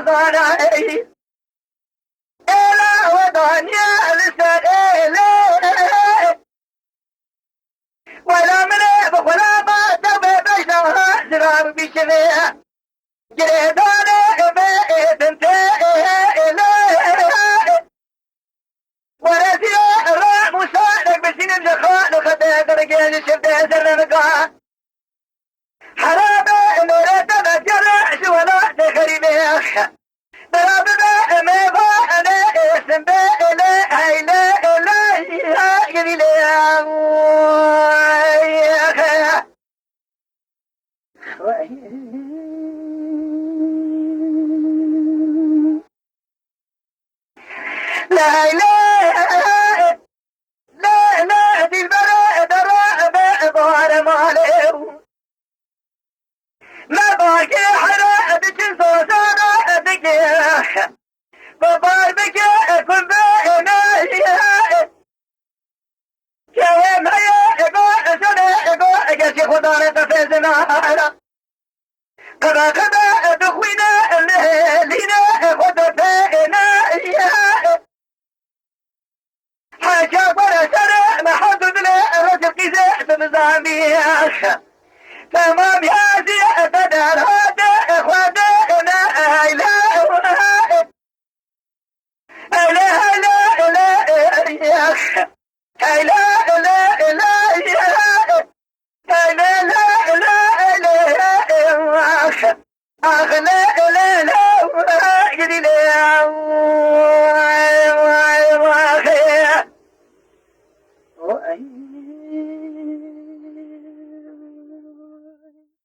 وضانا إلى وضانيا لسائلة ولا مريب ولا ما تبي بشرها زرار بشريها جريداني بيت انتهي ورثي الراء مساعدك بسين الجخان وخديت رجال شبه زرنقا حرام نورتنا جرعش ولا تخريبيخ برابنا ميضا أنا اسم بإلي هيلي إلي قبيلي لا إله لا لا دي البراء براء ظهر مالي ما باقي حراء بجنس وزارة بقي ببار بقي كل بينا كوام هيا إقوى سنة إقوى قاسي خدارة تفزنا قدا دخوينا لينا خد فينا حاجة برا سنة ما حدد له رجل قزاء بمزاميخ تمام يا زي بدر هذا اخواتنا هيلا هيلا هيلا هيلا هيلا هيلا لا لا لا لا أغلى لا لا لا